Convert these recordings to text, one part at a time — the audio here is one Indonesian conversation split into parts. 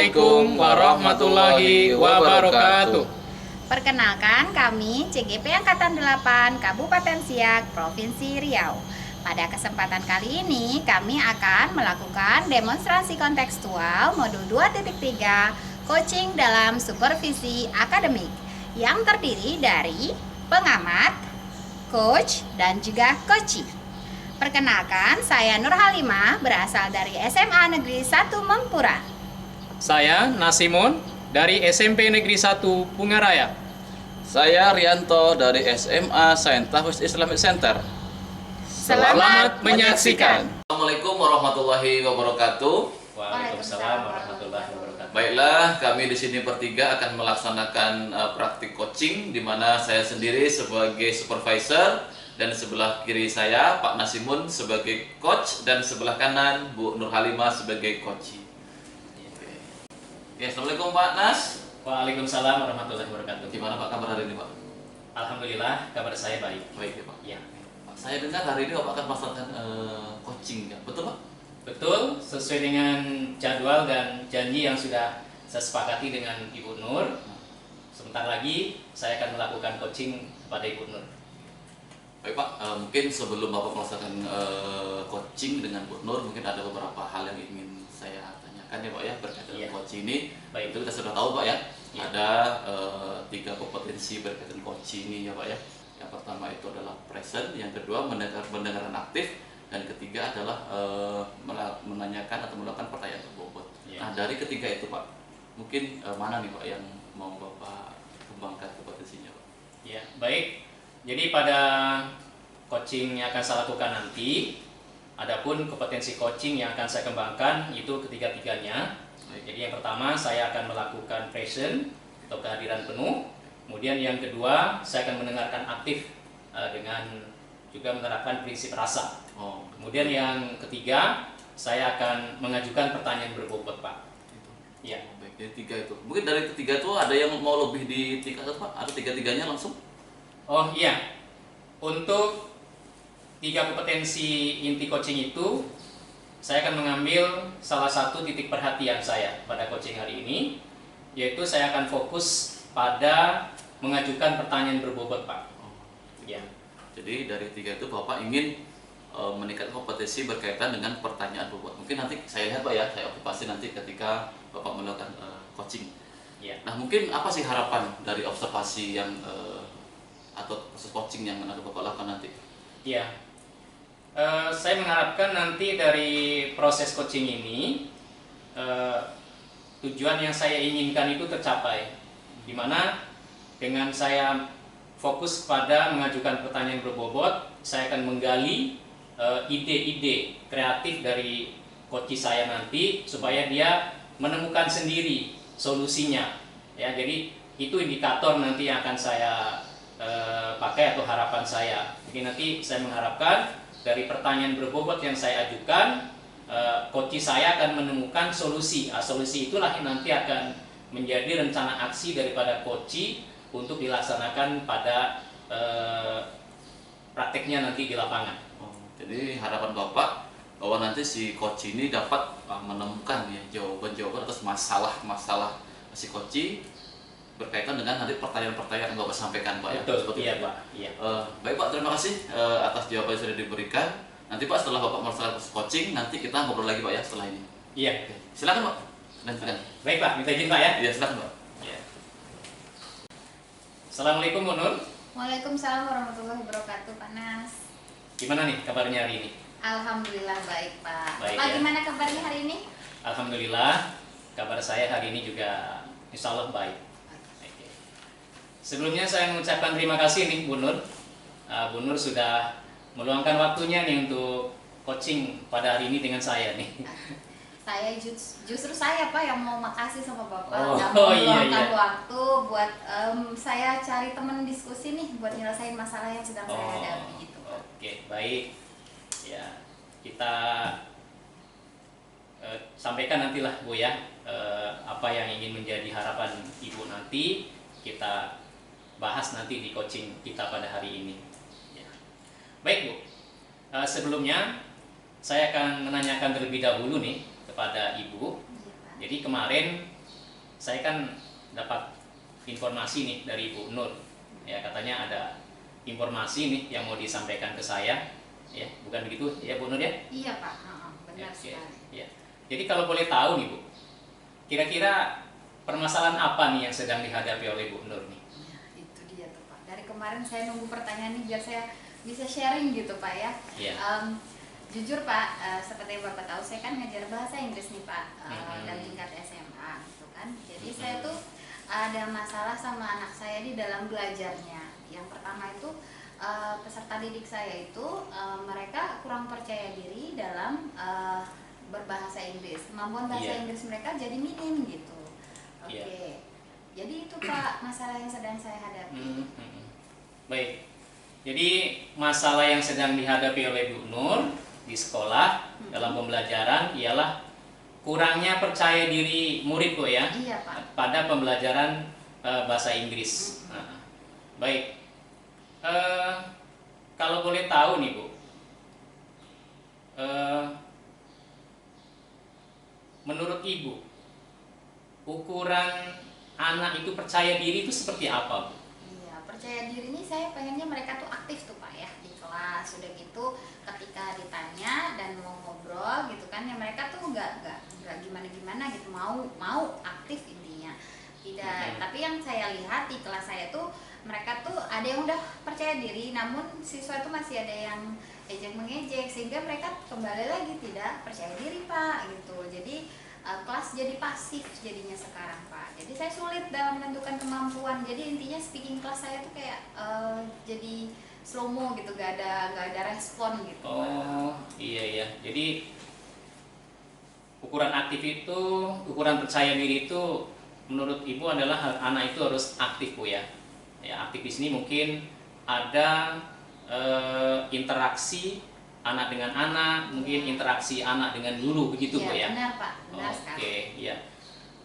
Assalamualaikum warahmatullahi wabarakatuh. Perkenalkan, kami CGP Angkatan 8 Kabupaten Siak, Provinsi Riau. Pada kesempatan kali ini, kami akan melakukan demonstrasi kontekstual modul 2.3 coaching dalam supervisi akademik yang terdiri dari pengamat, coach, dan juga coachee. Perkenalkan, saya Nur Halimah, berasal dari SMA Negeri 1 Mempura. Saya Nasimun dari SMP Negeri 1 Pungaraya. Saya Rianto dari SMA Saint Tahfiz Islamic Center. Selamat menyaksikan. Assalamualaikum warahmatullahi wabarakatuh. Waalaikumsalam warahmatullahi wabarakatuh. Baiklah, kami di sini bertiga akan melaksanakan praktik coaching, di mana saya sendiri sebagai supervisor dan sebelah kiri saya Pak Nasimun sebagai coach dan sebelah kanan Bu Nur Halimah sebagai coachee. Ya, assalamualaikum Pak Nas. Waalaikumsalam warahmatullahi wabarakatuh. Gimana Pak kabar hari ini Pak? Alhamdulillah, kabar saya baik. Baik ya Pak. Ya, Pak, saya dengar hari ini Bapak akan melaksanakan coaching, ya? Betul Pak? betul, sesuai dengan jadwal dan janji yang sudah saya sepakati dengan Ibu Nur. Sebentar lagi saya akan melakukan coaching kepada Ibu Nur. Baik Pak, mungkin sebelum Bapak melaksanakan coaching dengan Bu Nur, mungkin ada beberapa hal yang ingin saya tanyakan ya Pak ya berkaitan dengan coaching ini. Baik. Itu kita sudah tahu Pak ya, Ya. ada 3 kompetensi berkaitan coaching ini ya Pak ya. Yang pertama itu adalah present, yang kedua mendengarkan aktif, dan ketiga adalah menanyakan atau melakukan pertanyaan berbobot. Ya. Nah dari ketiga itu Pak, mungkin mana nih Pak yang mau Bapak kembangkan kompetensinya Pak? Ya, baik. Jadi pada coaching yang akan saya lakukan nanti, adapun kompetensi coaching yang akan saya kembangkan itu ketiga-tiganya. Jadi yang pertama saya akan melakukan present atau kehadiran penuh. Kemudian yang kedua saya akan mendengarkan aktif dengan juga menerapkan prinsip rasa. Kemudian yang ketiga saya akan mengajukan pertanyaan berbobot Pak. Ya. Baik, jadi 3 itu. Mungkin dari ketiga itu ada yang mau lebih ditingkatkan Pak? Ada 3-tiganya langsung? Oh iya, untuk 3 kompetensi inti coaching itu, saya akan mengambil salah satu titik perhatian saya pada coaching hari ini, yaitu saya akan fokus pada mengajukan pertanyaan berbobot Pak. Ya. Jadi dari 3 itu Bapak ingin meningkatkan kompetensi berkaitan dengan pertanyaan berbobot. Mungkin nanti saya lihat Pak ya, saya observasi nanti ketika Bapak melakukan coaching. Ya. Nah mungkin apa sih harapan dari observasi yang atau proses coaching yang akan Bapak lakukan nanti? Ya, saya mengharapkan nanti dari proses coaching ini tujuan yang saya inginkan itu tercapai, di mana dengan saya fokus pada mengajukan pertanyaan berbobot, saya akan menggali ide-ide kreatif dari coach saya nanti supaya dia menemukan sendiri solusinya. Ya, jadi itu indikator nanti yang akan saya pakai atau harapan saya. Jadi nanti saya mengharapkan dari pertanyaan berbobot yang saya ajukan, coach saya akan menemukan solusi. Solusi itulah yang nanti akan menjadi rencana aksi daripada coach untuk dilaksanakan pada prakteknya nanti di lapangan. Jadi harapan Bapak bahwa nanti si coach ini dapat menemukan ya jawaban-jawaban atas masalah-masalah si coach berkaitan dengan nanti pertanyaan-pertanyaan yang Bapak sampaikan Pak ya. Betul, iya Pak. Iya. Baik Pak, terima kasih atas jawaban yang sudah diberikan. Nanti Pak setelah Bapak melaksanakan coaching, nanti kita ngobrol lagi Pak ya setelah ini. Iya. Oke. Silakan Pak. Lanjutkan. Baik Pak, minta izin Pak ya. Iya silakan Pak. Iya. Assalamualaikum Bu Nur. Waalaikumsalam warahmatullahi wabarakatuh, Pak Nas. Gimana nih kabarnya hari ini? Alhamdulillah baik, Pak. Baik, Pak, ya. gimana kabarnya hari ini? Alhamdulillah, kabar saya hari ini juga insya Allah baik. Oke. Sebelumnya saya mengucapkan terima kasih nih Bu Nur. Bu Nur sudah meluangkan waktunya nih untuk coaching pada hari ini dengan saya nih. Saya justru saya Pak yang mau makasih sama Bapak Oh, udah mau iya, meluangkan iya. waktu buat saya cari teman diskusi nih buat nyelesain masalah yang sedang saya hadapi gitu. Oke, baik. Ya, kita sampaikan nantilah Bu ya apa yang ingin menjadi harapan Ibu nanti kita bahas nanti di coaching kita pada hari ini. Ya. Baik Bu, sebelumnya saya akan menanyakan terlebih dahulu nih kepada Ibu. Jadi kemarin saya kan dapat informasi nih dari Bu Nur. Ya, katanya ada informasi nih yang mau disampaikan ke saya. Ya, bukan begitu ya Bu Nur ya? Iya Pak, benar Oke, sekali. ya. Jadi kalau boleh tahu nih Bu, kira-kira permasalahan apa nih yang sedang dihadapi oleh Bu Nur nih? Ya, itu dia tuh Pak. Dari kemarin saya nunggu pertanyaan ini biar saya bisa sharing gitu Pak ya. Iya. Jujur Pak, seperti yang Bapak tahu saya kan ngajar bahasa Inggris nih Pak, dan tingkat SMA gitu kan. Jadi saya tuh ada masalah sama anak saya di dalam belajarnya. Yang pertama itu peserta didik saya itu mereka kurang percaya diri dalam berbahasa Inggris. Kemampuan bahasa Iya. Inggris mereka jadi minim gitu. Oke. Iya. Jadi itu Pak masalah yang sedang saya hadapi. Baik. Jadi masalah yang sedang dihadapi oleh Bu Nur di sekolah dalam pembelajaran ialah kurangnya percaya diri murid Bu ya. Iya Pak. Pada pembelajaran bahasa Inggris. Nah, baik. Kalau boleh tahu nih Bu, menurut Ibu, ukuran anak itu percaya diri itu seperti apa Bu? Iya, percaya diri ini saya pengennya mereka tuh aktif tuh Pak ya di kelas. Udah gitu ketika ditanya dan mau ngobrol gitu kan ya mereka tuh nggak gimana gitu, mau aktif intinya. Tidak, tapi yang saya lihat di kelas saya tuh mereka tuh ada yang udah percaya diri, namun siswa tuh masih ada yang ejek mengejek sehingga mereka kembali lagi tidak percaya diri Pak gitu. Jadi kelas jadi pasif jadinya sekarang Pak. Jadi saya sulit dalam menentukan kemampuan. Jadi intinya speaking kelas saya tuh kayak jadi slow mo gitu, gak ada respon gitu. Oh iya ya. Jadi ukuran aktif itu, ukuran percaya diri itu menurut Ibu adalah anak itu harus aktif Bu ya. Ya, aktif di sini mungkin ada interaksi anak dengan anak, mungkin interaksi anak dengan guru begitu Bu ya. Benar Pak, benar sekali. Oke, ya.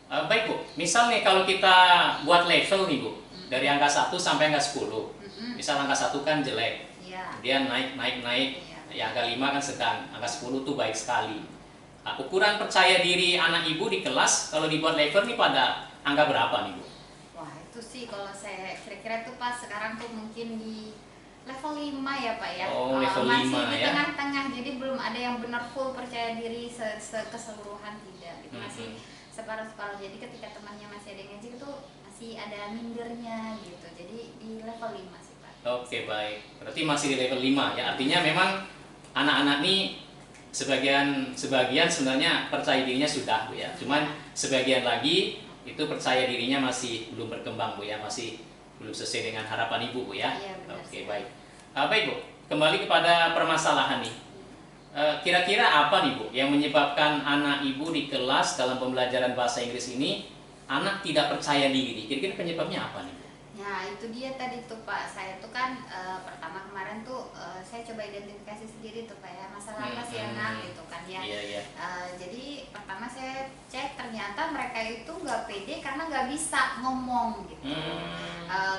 Baik Bu, misal nih kalau kita buat level nih Bu, dari angka 1 sampai angka 10. Misal angka 1 kan jelek, Iya. kemudian naik. Iya. Ya, angka 5 kan sedang, angka 10 tuh baik sekali. Nah, ukuran percaya diri anak Ibu di kelas kalau dibuat level nih pada angka berapa nih Bu? Wah, itu sih kalau saya kira-kira tuh pas sekarang tuh mungkin di level 5 ya Pak ya. Oh, level masih 5 di ya. tengah-tengah, jadi belum ada yang benar full percaya diri keseluruhan tidak gitu. Masih separuh-separuh. Jadi ketika temannya masih ada yang ngejek itu masih ada mindernya gitu. Jadi di level 5 sih Pak. Oke, baik. Berarti masih di level 5 ya. Artinya memang anak-anak nih sebagian sebenarnya percaya dirinya sudah Bu ya. Cuman sebagian lagi itu percaya dirinya masih belum berkembang Bu ya, masih belum sesuai dengan harapan Ibu Bu ya. Iya, benar Oke, sekali. baik. Baik Bu, kembali kepada permasalahan nih. Kira-kira apa nih Bu yang menyebabkan anak Ibu di kelas dalam pembelajaran bahasa Inggris ini anak tidak percaya diri? Kira-kira penyebabnya apa nih Bu? Ya itu dia tadi tuh Pak, saya tuh kan pertama kemarin tuh saya coba identifikasi sendiri tuh Pak ya, masalah apa sih anak gitu kan ya. Iya, iya. Jadi pertama saya cek ternyata mereka itu nggak pede karena nggak bisa ngomong gitu.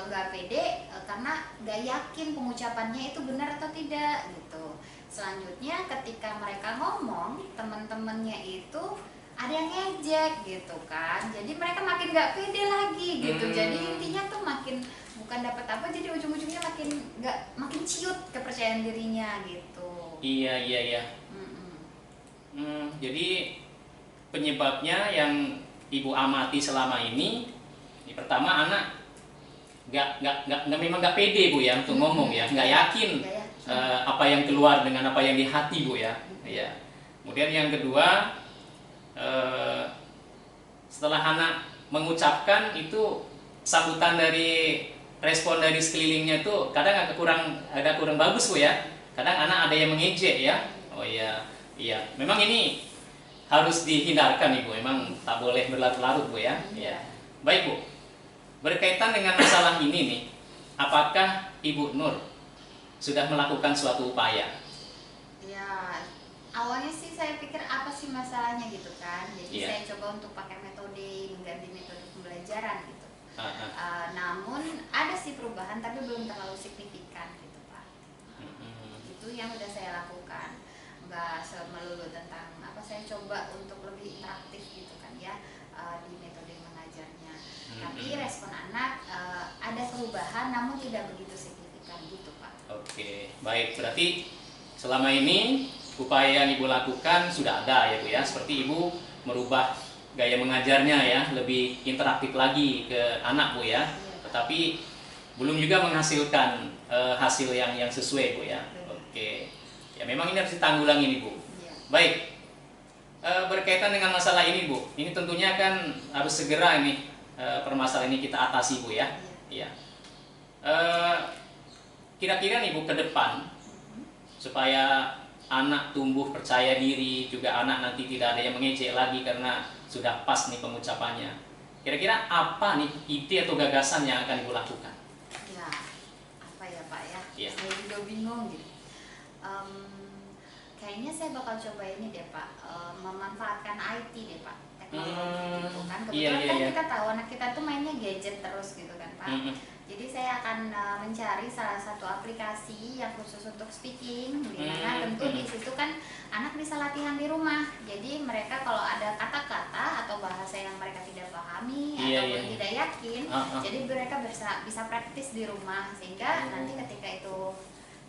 Nggak pede karena nggak yakin pengucapannya itu benar atau tidak gitu. Selanjutnya ketika mereka ngomong, teman-temannya itu ada yang ngejek gitu kan, jadi mereka makin nggak pede lagi gitu. Jadi intinya tuh makin bukan dapat apa, jadi ujung-ujungnya makin ciut kepercayaan dirinya gitu. Iya. Jadi penyebabnya yang Ibu amati selama ini pertama anak memang nggak pede Bu ya untuk ngomong ya, nggak yakin apa yang keluar dengan apa yang di hati Bu ya. Iya. Kemudian yang kedua, setelah anak mengucapkan itu sambutan dari respon dari sekelilingnya itu kadang agak kurang bagus Bu ya. Kadang anak ada yang mengejek ya. Oh iya. Memang ini harus dihindarkan Ibu. Memang tak boleh berlarut-larut Bu ya. Iya. Baik Bu. Berkaitan dengan masalah ini nih, apakah Ibu Nur sudah melakukan suatu upaya? Ya, awalnya sih saya pikir apa sih masalahnya gitu kan. Jadi Iya. saya coba untuk pakai mengganti metode pembelajaran gitu. Namun ada sih perubahan tapi belum terlalu signifikan gitu Pak. Itu yang udah saya lakukan. Nggak melulu tentang apa, saya coba untuk lebih interaktif gitu kan ya di metode mengajarnya. sebetulnya. Tapi respon anak ada perubahan namun tidak begitu signifikan gitu Pak. Oke, baik. Berarti selama ini upaya yang Ibu lakukan sudah ada ya Bu ya, seperti Ibu merubah gaya mengajarnya ya, lebih interaktif lagi ke anak Bu ya. Tetapi belum juga menghasilkan hasil yang sesuai Bu ya. Oke. Ya memang ini harus ditanggulangi nih Bu. Baik. Berkaitan dengan masalah ini Bu, ini tentunya kan harus segera ini permasalahan ini kita atasi Bu ya. Iya. Kira-kira nih Bu ke depan supaya anak tumbuh percaya diri, juga anak nanti tidak ada yang mengejek lagi karena sudah pas nih pengucapannya. Kira-kira apa nih ide atau gagasan yang akan Ibu lakukan? Ya, apa ya Pak ya? Iya. Saya juga bingung gitu. Kayaknya saya bakal coba ini deh Pak, memanfaatkan IT deh Pak, teknologi gitu kan. Kebetulan kan kita tahu anak kita tuh mainnya gadget terus gitu kan Pak. Jadi saya akan mencari salah satu aplikasi yang khusus untuk speaking, dimana tentu di situ kan anak bisa latihan di rumah. Jadi mereka kalau ada kata-kata atau bahasa yang mereka tidak pahami ataupun tidak yakin, jadi mereka bisa praktis di rumah sehingga nanti ketika itu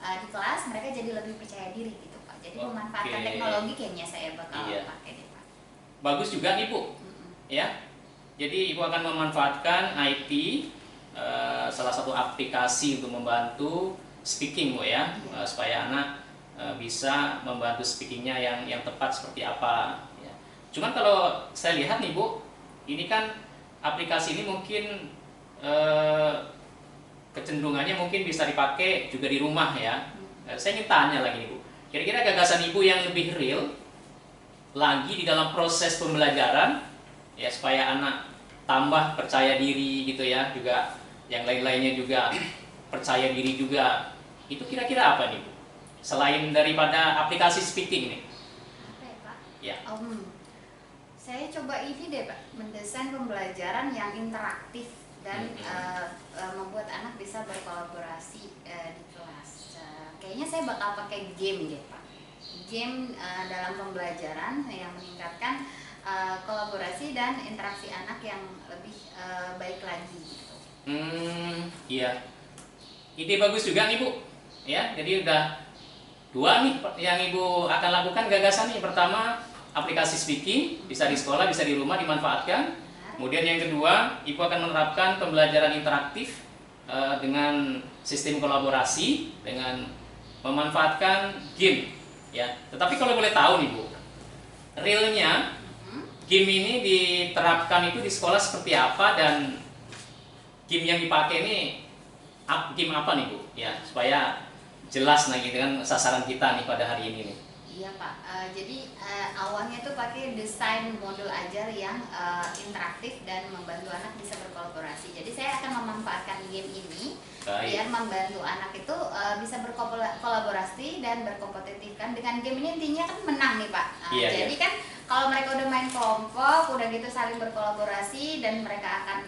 di kelas mereka jadi lebih percaya diri gitu Pak. Jadi memanfaatkan teknologi kayaknya saya bakal pakai deh Pak. Bagus juga nih Bu, ya. Jadi Ibu akan memanfaatkan IT, salah satu aplikasi untuk membantu speaking Bu ya, supaya anak bisa membantu speakingnya yang tepat seperti apa. Ya. Cuman kalau saya lihat nih Bu, ini kan aplikasi ini mungkin kecenderungannya mungkin bisa dipakai juga di rumah ya. Saya ingin tanya lagi nih Bu, kira-kira gagasan Ibu yang lebih real lagi di dalam proses pembelajaran ya, supaya anak tambah percaya diri gitu ya, juga yang lain-lainnya juga percaya diri juga, itu kira-kira apa nih Bu? Selain daripada aplikasi speaking nih? Apa ya Pak? Ya. Saya coba ini deh Pak, mendesain pembelajaran yang interaktif dan membuat anak bisa berkolaborasi di kelas. Kayaknya saya bakal pakai game deh Pak. Game dalam pembelajaran yang meningkatkan kolaborasi dan interaksi anak yang lebih baik lagi gitu. Iya. Ide bagus juga nih Bu. Ya, jadi udah dua nih yang Ibu akan lakukan gagasan nih. Pertama, aplikasi speaking bisa di sekolah, bisa di rumah dimanfaatkan. Kemudian yang kedua, Ibu akan menerapkan pembelajaran interaktif dengan sistem kolaborasi dengan memanfaatkan game. Ya, tetapi kalau boleh tahu nih Bu, realnya game ini diterapkan itu di sekolah seperti apa, dan game yang dipakai ini game apa nih Bu? Ya, supaya jelas lagi dengan sasaran kita nih pada hari ini nih. Iya Pak, jadi awalnya itu pakai desain modul ajar yang interaktif dan membantu anak bisa berkolaborasi. Jadi saya akan memanfaatkan game ini biar membantu anak itu bisa berkolaborasi dan berkompetitifkan. Dengan game ini intinya kan menang nih Pak. Jadi kan kalau mereka udah main kelompok, udah gitu saling berkolaborasi dan mereka akan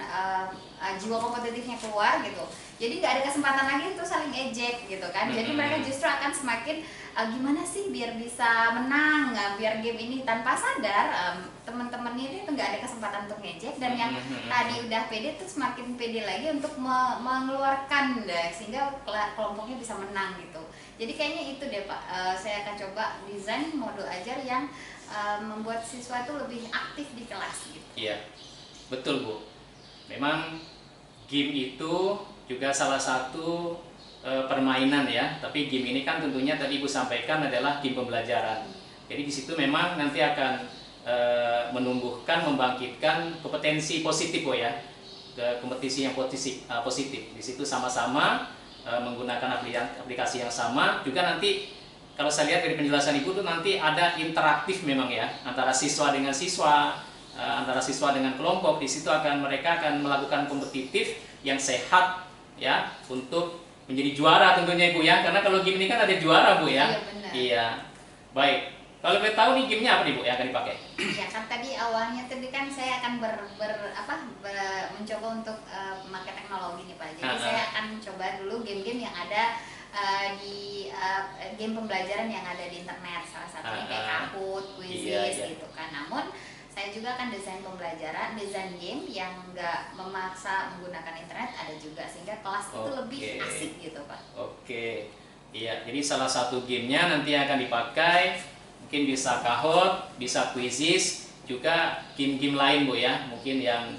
jiwa kompetitifnya keluar gitu. Jadi nggak ada kesempatan lagi untuk saling ejek gitu kan. Jadi mereka justru akan semakin gimana sih biar bisa menang, biar game ini tanpa sadar teman-temannya ini nggak ada kesempatan untuk ngejek, dan yang tadi udah pede tuh semakin pede lagi untuk mengeluarkan deh, sehingga kelompoknya bisa menang gitu. Jadi kayaknya itu deh Pak, saya akan coba desain modul ajar yang membuat siswa itu lebih aktif di kelas gitu. Iya, betul Bu. Memang game itu juga salah satu permainan ya, tapi game ini kan tentunya tadi Ibu sampaikan adalah game pembelajaran. Jadi di situ memang nanti akan menumbuhkan, membangkitkan kompetensi positif Bu ya, kompetisi yang positif. Di situ sama-sama menggunakan aplikasi yang sama. Juga nanti kalau saya lihat dari penjelasan Ibu tuh nanti ada interaktif memang ya, antara siswa dengan siswa, antara siswa dengan kelompok. Di situ mereka akan melakukan kompetitif yang sehat ya, untuk menjadi juara tentunya Ibu ya, karena kalau game ini kan ada juara Bu ya. Iya benar. Iya. Baik. Kalau boleh tahu nih gamenya apa nih Bu yang akan dipakai? Ya kan tadi awalnya kan saya akan mencoba untuk memakai teknologi nih Pak. Jadi saya akan coba dulu game-game yang ada di game pembelajaran yang ada di internet, salah satunya kayak Kahoot, Quizizz gitu kan. Namun saya juga akan desain pembelajaran, desain game yang nggak memaksa menggunakan internet ada juga, sehingga kelas itu lebih asik gitu Pak. Oke, iya. Jadi salah satu gamenya nanti akan dipakai, mungkin bisa Kahoot, bisa Quizizz, juga game-game lain Bu ya, mungkin yang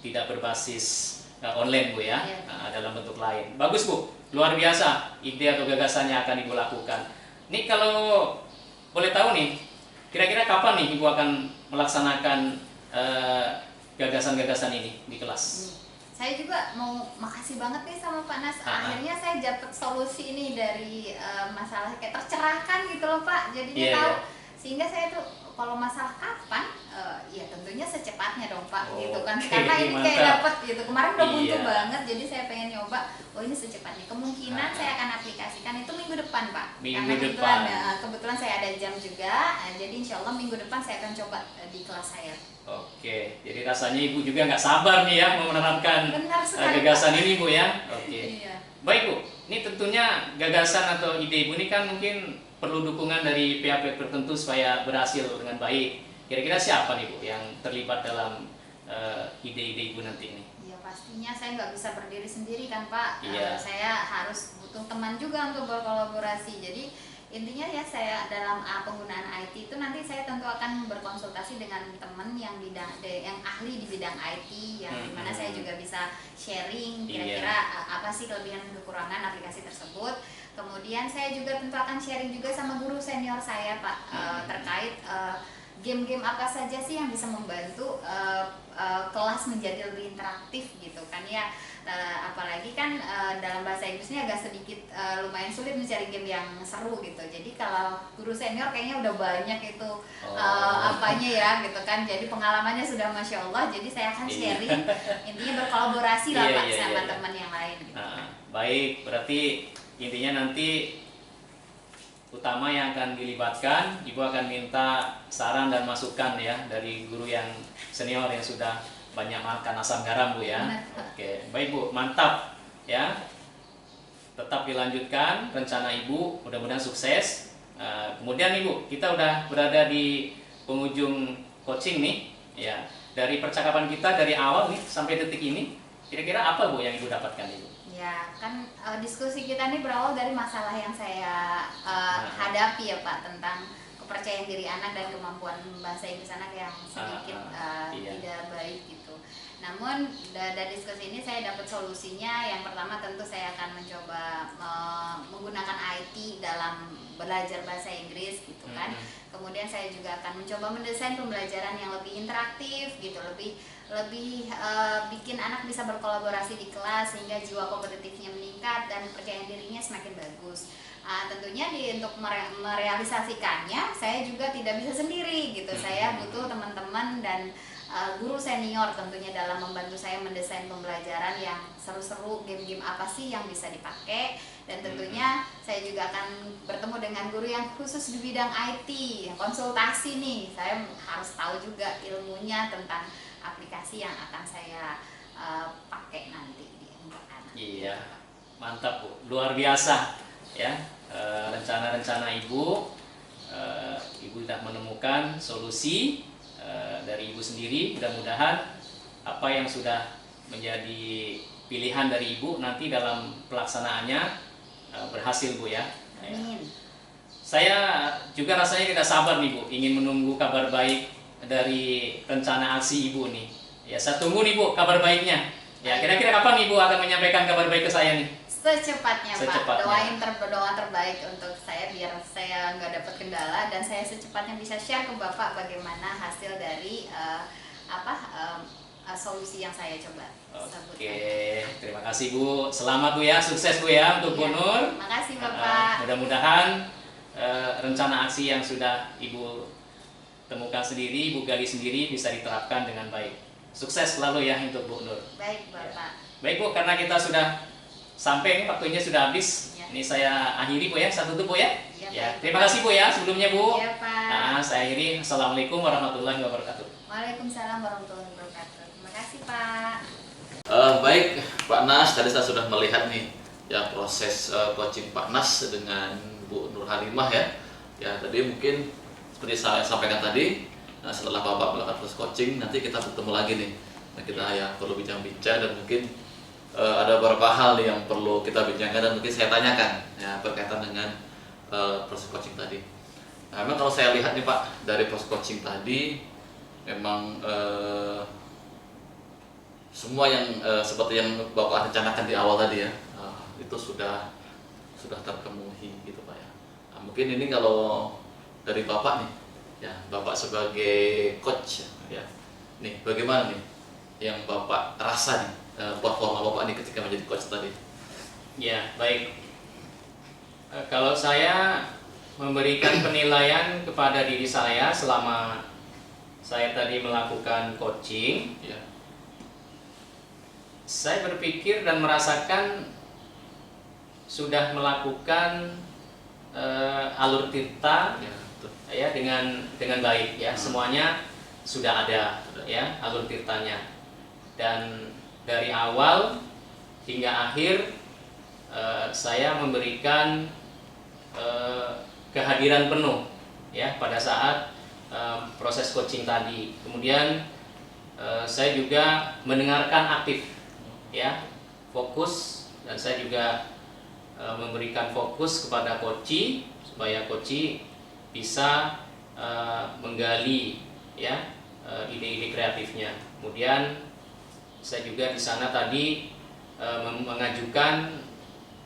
tidak berbasis online Bu ya, dalam bentuk lain. Bagus Bu, luar biasa ide atau gagasannya akan Ibu lakukan. Ini kalau boleh tahu nih, kira-kira kapan nih Ibu akan melaksanakan gagasan-gagasan ini di kelas? Saya juga mau makasih banget nih sama Pak Nas. Akhirnya saya dapat solusi ini dari masalah kayak tercerahkan gitu loh Pak. Jadinya tahu. Sehingga saya tuh kalau masalah kapan, ya tentunya secepatnya dong Pak, gitu kan. Karena ini kayak dapat gitu. Kemarin udah buntu banget, jadi saya pengen nyoba. Oh ini secepatnya. Kemungkinan saya akan aplikasikan itu minggu depan Pak. Minggu depan. Kebetulan saya ada jam juga. Jadi insya Allah minggu depan saya akan coba di kelas saya. Oke, jadi rasanya Ibu juga nggak sabar nih ya mau menerapkan gagasan ini Bu ya. Oke. Baik Bu, ini tentunya gagasan atau ide Ibu ini kan mungkin perlu dukungan dari pihak-pihak tertentu supaya berhasil dengan baik. Kira-kira siapa nih Bu yang terlibat dalam ide-ide Ibu nanti ini? Ya pastinya saya nggak bisa berdiri sendiri kan Pak. Iya. Saya harus butuh teman juga untuk berkolaborasi. Jadi intinya ya saya dalam penggunaan IT itu nanti saya tentu akan berkonsultasi dengan teman yang yang ahli di bidang IT, yang dimana saya juga bisa sharing kira-kira apa sih kelebihan dan kekurangan aplikasi tersebut. Kemudian saya juga tentu akan sharing juga sama guru senior saya Pak, terkait game-game apa saja sih yang bisa membantu kelas menjadi lebih interaktif gitu kan ya. Apalagi kan dalam bahasa Inggrisnya agak sedikit lumayan sulit mencari game yang seru gitu. Jadi kalau guru senior kayaknya udah banyak itu apanya ya gitu kan. Jadi pengalamannya sudah Masya Allah. Jadi saya akan sharing, intinya berkolaborasi lah Pak sama teman yang lain gitu. Baik, berarti intinya nanti utama yang akan dilibatkan, Ibu akan minta saran dan masukan ya dari guru yang senior yang sudah banyak makan asam garam Bu ya. Oke, baik Bu, mantap ya. Tetap dilanjutkan rencana Ibu, mudah-mudahan sukses. Kemudian Ibu, kita udah berada di penghujung coaching nih ya. Dari percakapan kita dari awal nih sampai detik ini, kira-kira apa Bu yang Ibu dapatkan Ibu? Ya kan diskusi kita ini berawal dari masalah yang saya hadapi ya Pak, tentang kepercayaan diri anak dan kemampuan bahasa Inggris anak yang sedikit tidak baik gitu. Namun dari diskusi ini saya dapat solusinya. Yang pertama tentu saya akan mencoba menggunakan IT dalam belajar bahasa Inggris gitu kan. Kemudian saya juga akan mencoba mendesain pembelajaran yang lebih interaktif gitu, lebih bikin anak bisa berkolaborasi di kelas sehingga jiwa kompetitifnya meningkat dan kepercayaan dirinya semakin bagus. Tentunya untuk merealisasikannya saya juga tidak bisa sendiri gitu. Saya butuh teman-teman dan guru senior tentunya dalam membantu saya mendesain pembelajaran yang seru-seru, game-game apa sih yang bisa dipakai. Dan tentunya saya juga akan bertemu dengan guru yang khusus di bidang IT, yang konsultasi nih. Saya harus tahu juga ilmunya tentang aplikasi yang akan saya pakai nanti untuk anak. Iya, mantap Bu, luar biasa ya. Rencana-rencana Ibu, Ibu sudah menemukan solusi dari Ibu sendiri. Mudah-mudahan apa yang sudah menjadi pilihan dari Ibu nanti dalam pelaksanaannya berhasil Bu ya. Amin. Saya juga rasanya tidak sabar nih Bu, ingin menunggu kabar baik dari rencana aksi Ibu nih. Ya, saya tunggu nih Bu kabar baiknya. Ya, kira-kira kapan Ibu akan menyampaikan kabar baik ke saya nih? Secepatnya Pak, doain doa terbaik untuk saya biar saya nggak dapat kendala dan saya secepatnya bisa share ke Bapak bagaimana hasil dari solusi yang saya coba sebutkan. Oke, terima kasih Bu. Selamat Bu ya, sukses Bu ya untuk Bu Nur. Terima kasih Bapak. Mudah-mudahan rencana aksi yang sudah Ibu temukan sendiri, Ibu gali sendiri bisa diterapkan dengan baik. Sukses selalu ya untuk Bu Nur. Baik Bapak. Baik Bu, karena kita sudah sampai, waktunya sudah habis. Ini saya akhiri Bu ya, saya tutup Bu ya. Ya, terima kasih Bu ya sebelumnya Bu. Iya Pak. Saya akhiri. Assalamualaikum warahmatullahi wabarakatuh. Waalaikumsalam warahmatullahi wabarakatuh. Terima kasih Pak. Baik Pak Nas, tadi saya sudah melihat nih ya proses coaching Pak Nas dengan Bu Nur Halimah ya. Ya tadi mungkin seperti saya sampaikan tadi, Nah, setelah Bapak melakukan proses coaching, nanti kita bertemu lagi nih. Nah, kita ya perlu bincang-bincang dan mungkin ada beberapa hal nih yang perlu kita bincangkan dan mungkin saya tanyakan ya berkaitan dengan proses coaching tadi. Nah, memang kalau saya lihat nih Pak, dari proses coaching tadi memang semua yang seperti yang Bapak rencanakan di awal tadi ya, itu sudah terpenuhi gitu Pak ya. Nah, mungkin ini kalau dari Bapak nih, ya Bapak sebagai coach ya, nih bagaimana nih yang Bapak rasa nih performa Bapak nih ketika menjadi coach tadi? Ya, baik. Kalau saya memberikan penilaian kepada diri saya selama saya tadi melakukan coaching, Ya. saya berpikir dan merasakan sudah melakukan alur tirta Ya, betul. ya dengan baik ya. Semuanya sudah ada ya alur tirtanya. Dan dari awal hingga akhir saya memberikan kehadiran penuh ya pada saat proses coaching tadi. Kemudian saya juga mendengarkan aktif ya, fokus, dan saya juga memberikan fokus kepada coach supaya coach bisa menggali ya ide-ide kreatifnya. Kemudian saya juga di sana tadi mengajukan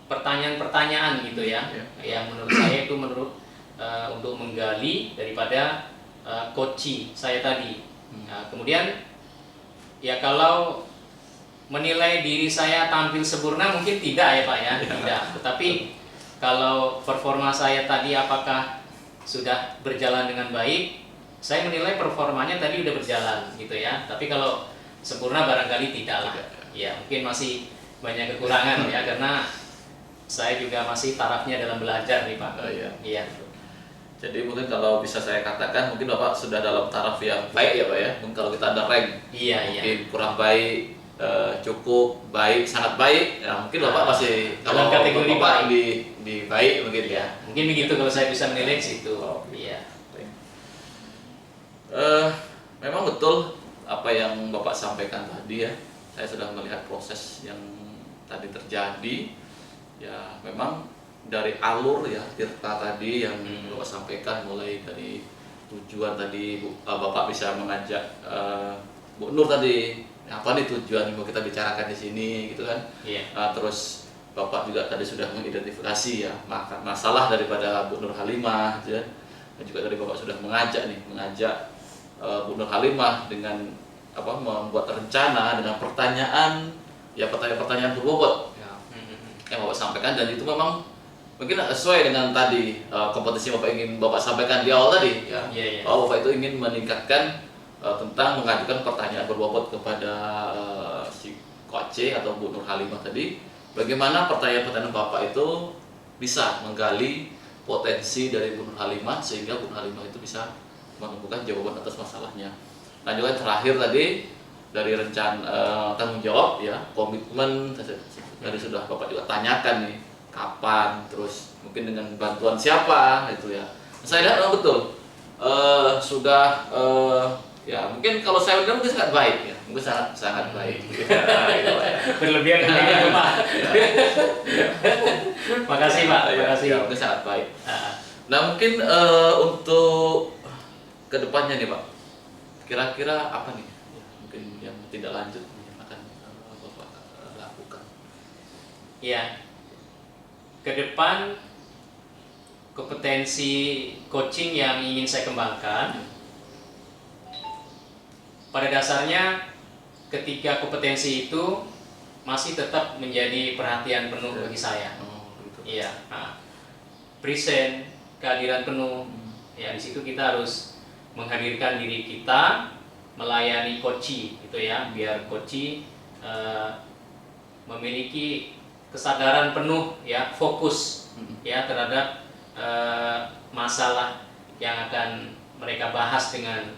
pertanyaan-pertanyaan gitu ya, yang menurut saya itu untuk menggali daripada coach saya tadi. Nah, kemudian ya kalau menilai diri saya tampil sempurna mungkin tidak ya Pak ya, tidak. Tetapi kalau performa saya tadi apakah sudah berjalan dengan baik, saya menilai performanya tadi udah berjalan gitu ya. Tapi kalau sempurna barangkali tidak lah. Ya mungkin masih banyak kekurangan ya, karena saya juga masih tarafnya dalam belajar nih Pak. Iya. Jadi mungkin kalau bisa saya katakan mungkin Bapak sudah dalam taraf yang baik ya Pak ya. Mungkin kalau kita ada rank, mungkin kurang baik, cukup baik, sangat baik. Ya mungkin Bapak masih dalam kalau kategori Bapak di baik mungkin ya. Mungkin begitu kalau saya bisa menilai situ. Iya. Memang betul apa yang Bapak sampaikan tadi ya. Saya sudah melihat proses yang tadi terjadi. Ya memang dari alur ya tirta tadi yang Bapak sampaikan, mulai dari tujuan tadi Bapak bisa mengajak Bu Nur tadi, apa nih tujuan yang mau kita bicarakan di sini gitu kan. Terus Bapak juga tadi sudah mengidentifikasi ya masalah daripada Bu Nur Halimah gitu ya. Dan juga tadi Bapak sudah mengajak Bu Nur Halimah dengan membuat rencana dengan pertanyaan pertanyaan berbobot yang Bapak sampaikan, dan itu memang mungkin sesuai dengan tadi kompetisi Bapak ingin Bapak sampaikan di awal tadi ya. Bahwa Bapak itu ingin meningkatkan tentang mengajukan pertanyaan berbobot kepada si coach atau Bu Nur Halimah tadi, bagaimana pertanyaan-pertanyaan Bapak itu bisa menggali potensi dari Bu Nur Halimah sehingga Bu Nur Halimah itu bisa menemukan jawaban atas masalahnya. Nah juga yang terakhir tadi dari rencana tanggung jawab ya, komitmen tadi sudah Bapak juga tanyakan nih kapan, terus mungkin dengan bantuan siapa itu ya. Saya lihat betul sudah ya mungkin kalau saya bilang mungkin sangat baik ya, mungkin sangat baik. Berlebihan itu Pak. Makasih Pak, makasih. Ya, mungkin sangat baik. Nah mungkin untuk kedepannya nih Pak, kira-kira apa nih mungkin yang tidak lanjut yang akan Bapak lakukan? Ya, ke depan kompetensi coaching yang ingin saya kembangkan, pada dasarnya ketika kompetensi itu masih tetap menjadi perhatian penuh bagi saya. Iya, present, kehadiran penuh. Ya di situ kita harus menghadirkan diri kita, melayani coach gitu ya, biar coach memiliki kesadaran penuh ya, fokus ya terhadap masalah yang akan mereka bahas dengan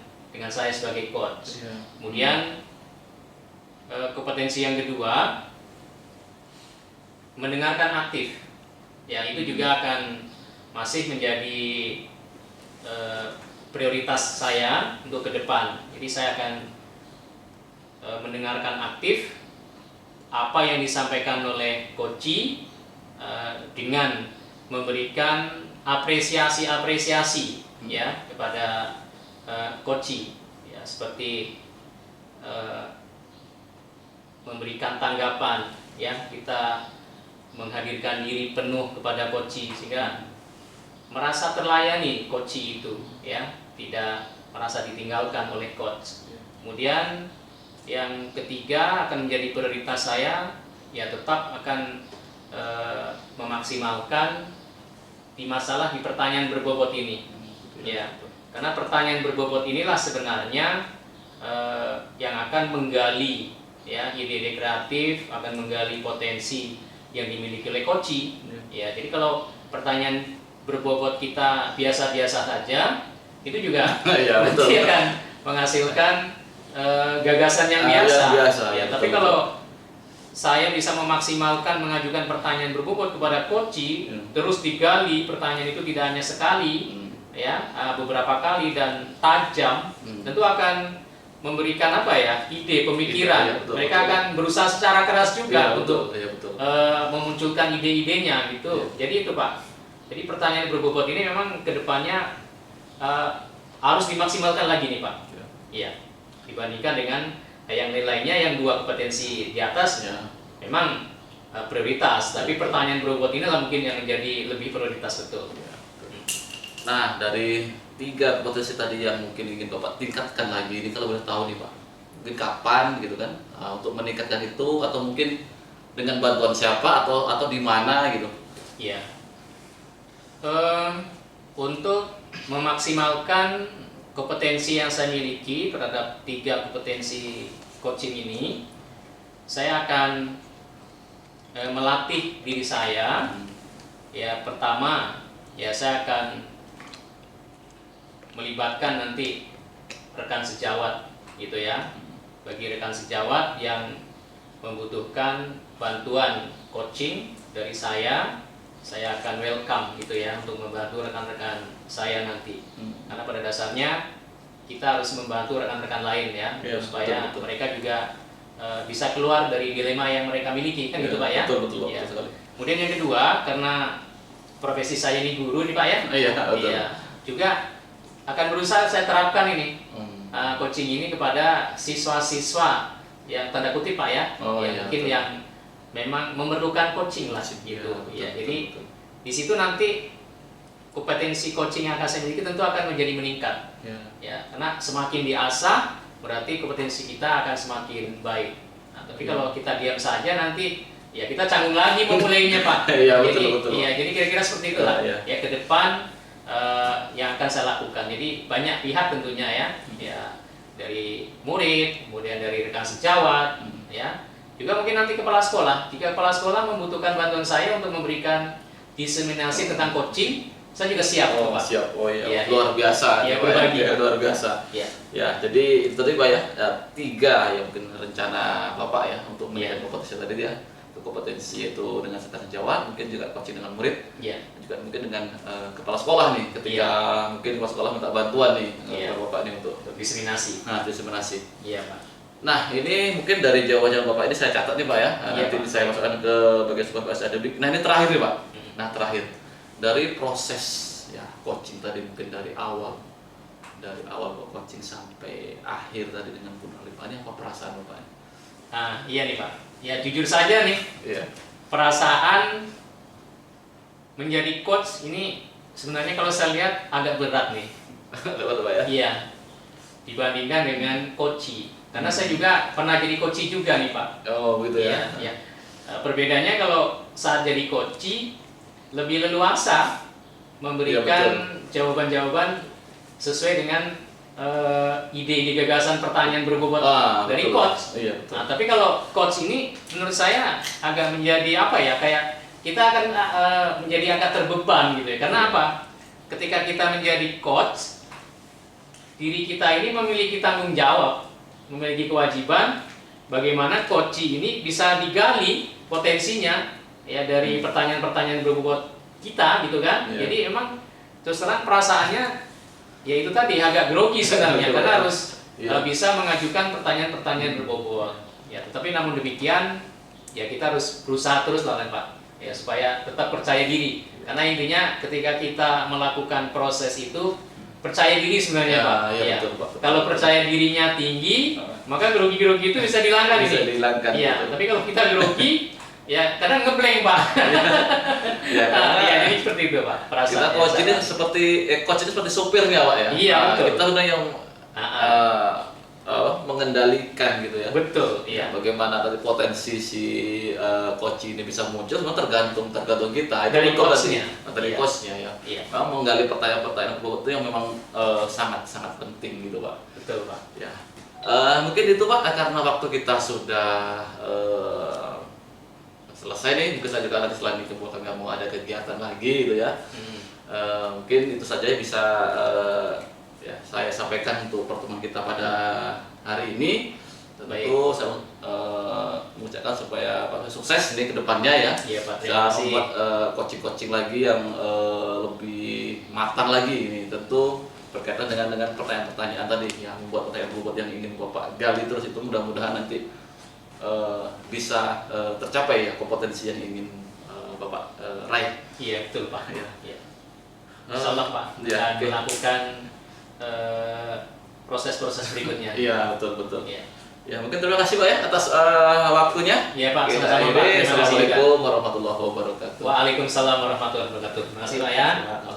saya sebagai coach. Kemudian kompetensi yang kedua, mendengarkan aktif. Ya itu juga akan masih menjadi prioritas saya untuk ke depan. Jadi saya akan mendengarkan aktif apa yang disampaikan oleh Koci dengan memberikan apresiasi ya kepada Koci, ya, seperti memberikan tanggapan, ya, kita menghadirkan diri penuh kepada Koci sehingga merasa terlayani Koci itu, ya, tidak merasa ditinggalkan oleh coach. Kemudian yang ketiga akan menjadi prioritas saya, ya, tetap akan memaksimalkan di pertanyaan berbobot ini, ya, karena pertanyaan berbobot inilah sebenarnya yang akan menggali, ya, ide-ide kreatif, akan menggali potensi yang dimiliki oleh Koci, ya. Jadi kalau pertanyaan berbobot kita biasa-biasa saja, itu juga Ya, nanti akan menghasilkan gagasan yang biasa. Ya, tapi kalau saya bisa memaksimalkan mengajukan pertanyaan berbobot kepada Koci, terus digali pertanyaan itu tidak hanya sekali, ya, beberapa kali dan tajam, tentu akan memberikan ide, pemikiran. Ya, betul, mereka betul. akan berusaha secara keras juga Ya, untuk betul. memunculkan ide-idenya gitu. Ya. Jadi itu Pak. Jadi pertanyaan berbobot ini memang kedepannya harus dimaksimalkan lagi nih Pak. Iya. Dibandingkan dengan yang lainnya yang 2 kompetensi di atas, Ya. memang prioritas. Tapi pertanyaan berbobot ini lah mungkin yang menjadi lebih prioritas, betul. Nah, dari 3 kompetensi tadi yang mungkin ingin Bapak tingkatkan lagi, ini kalau boleh tahu nih Pak, mungkin kapan gitu kan, untuk meningkatkan itu, atau mungkin dengan bantuan siapa atau di mana gitu? Iya. Untuk memaksimalkan kompetensi yang saya miliki terhadap 3 kompetensi coaching ini, saya akan melatih diri saya. Ya, pertama, ya, saya akan melibatkan nanti rekan sejawat gitu ya. Bagi rekan sejawat yang membutuhkan bantuan coaching dari saya akan welcome gitu ya untuk membantu rekan-rekan saya nanti. Karena pada dasarnya kita harus membantu rekan-rekan lain ya, supaya betul. mereka juga bisa keluar dari dilema yang mereka miliki, kan gitu Pak ya. Betul Ya. sekali. Kemudian yang kedua, karena profesi saya ini guru nih Pak ya. Iya, betul. Iya. Juga akan berusaha saya terapkan ini coaching ini kepada siswa-siswa yang tanda kutip Pak ya, yang mungkin betul. yang memang memerlukan coaching lah gitu. Ya, jadi di situ nanti kompetensi coaching yang akan saya miliki tentu akan menjadi meningkat. Ya, karena semakin diasah berarti kompetensi kita akan semakin baik. Nah, tapi kalau kita diam saja nanti ya kita canggung lagi memulainya Pak. Iya, jadi betul. iya, jadi kira-kira seperti itulah. Ya. Ya, ke depan yang akan saya lakukan. Jadi banyak pihak tentunya ya. Ya, dari murid, kemudian dari rekan sejawat, ya. Juga mungkin nanti kepala sekolah. Jika kepala sekolah membutuhkan bantuan saya untuk memberikan diseminasi tentang coaching, saya juga siap, Pak. Siap. Iya, Luar biasa. Iya, Pak, berbagi. ya, luar biasa. Ya. Ya, jadi itu tadi Pak ya, 3 ya mungkin rencana Bapak ya untuk meningkatkan kompetensi tadi ya. Untuk kompetensi itu dengan rekan sejawat, mungkin juga coaching dengan murid, Ya. juga mungkin dengan kepala sekolah nih, ketika mungkin kepala sekolah minta bantuan nih kepada Bapak nih untuk diseminasi. Nah, diseminasi. Iya, Pak. Nah, ini mungkin dari jawaban Bapak ini saya catat nih Pak ya. Iya, Nanti Pak. saya masukkan ke bagian supervisi akademik. Nah, ini terakhir nih Pak. Nah, terakhir dari proses ya coaching tadi, mungkin dari awal Bapak coaching sampai akhir tadi dengan Bu Nurlifa, ini apa perasaan Bapak? Nah, iya nih Pak. Ya, jujur saja nih, Iya. perasaan menjadi coach ini sebenarnya kalau saya lihat agak berat nih. Dapat Pak ya? Iya, dibandingkan dengan coaching. Karena saya juga pernah jadi coaching juga nih Pak. Oh, gitu ya. Iya. Perbedaannya kalau saat jadi coaching lebih leluasa memberikan jawaban-jawaban sesuai dengan ide-ide gagasan pertanyaan berbobot dari betul. coach. Iya, betul. Nah, tapi kalau coach ini menurut saya agak menjadi kayak kita akan menjadi agak terbeban gitu ya. Karena apa? Ketika kita menjadi coach, diri kita ini memiliki tanggung jawab, memiliki kewajiban bagaimana coaching ini bisa digali potensinya ya dari pertanyaan-pertanyaan berbobot kita gitu kan. Iya. Jadi emang terus terang perasaannya ya itu tadi agak grogi sebenarnya Betul, karena ya. harus Iya. bisa mengajukan pertanyaan-pertanyaan berbobot. Ya, tetapi namun demikian ya kita harus berusaha terus lah kan Pak. Ya supaya tetap percaya diri. Karena intinya ketika kita melakukan proses itu percaya diri sebenarnya Ya, Pak. iya, Ya. betul, Pak. Kalau percaya dirinya tinggi, maka grogi-grogi itu bisa dihilangkan Bisa ini. dihilangkan, Iya, betul. tapi kalau kita grogi ya kadang ngeblank Pak. Ya, karena Ya, jadi seperti itu Pak. kita Perasaan coach ya, ini salah. seperti coach ini seperti supirnya Pak ya. Iya, betul. Kita udah yang mengendalikan gitu ya. Betul, iya. Bagaimana tadi potensi si coach ini bisa muncul, memang tergantung kita. Itu Dari betul coachnya. tadi. Dari Iya. coachnya ya. Iya. Memang menggali pertanyaan-pertanyaan itu yang memang sangat penting gitu Pak. Betul Pak. Ya. Mungkin itu Pak karena waktu kita sudah selesai nih, mungkin saya juga nanti setelah ini bukan nggak mau ada kegiatan lagi gitu ya. Mungkin itu saja yang bisa ya saya sampaikan untuk pertemuan kita pada hari ini. Tentu saya mengucapkan supaya Pak sukses nih ke depannya ya. Iya Pak, Bisa terima kasih. membuat coaching-coaching lagi yang lebih matang lagi ini. Tentu berkaitan dengan pertanyaan-pertanyaan tadi yang membuat pertanyaan yang ingin Bapak gali terus itu mudah-mudahan nanti bisa tercapai ya kompetensi yang ingin Bapak raih. Iya betul Pak. Iya. Iya. Insya Allah Pak. Iya, Dan oke. melakukan proses-proses berikutnya. Iya betul. Iya. Ya mungkin terima kasih Pak ya atas waktunya. Iya Pak. Kita Sama-sama Pak. akhiri. Terima kasih juga. Assalamualaikum warahmatullahi wabarakatuh. Waalaikumsalam warahmatullahi wabarakatuh. Terima kasih Pak ya. Ya.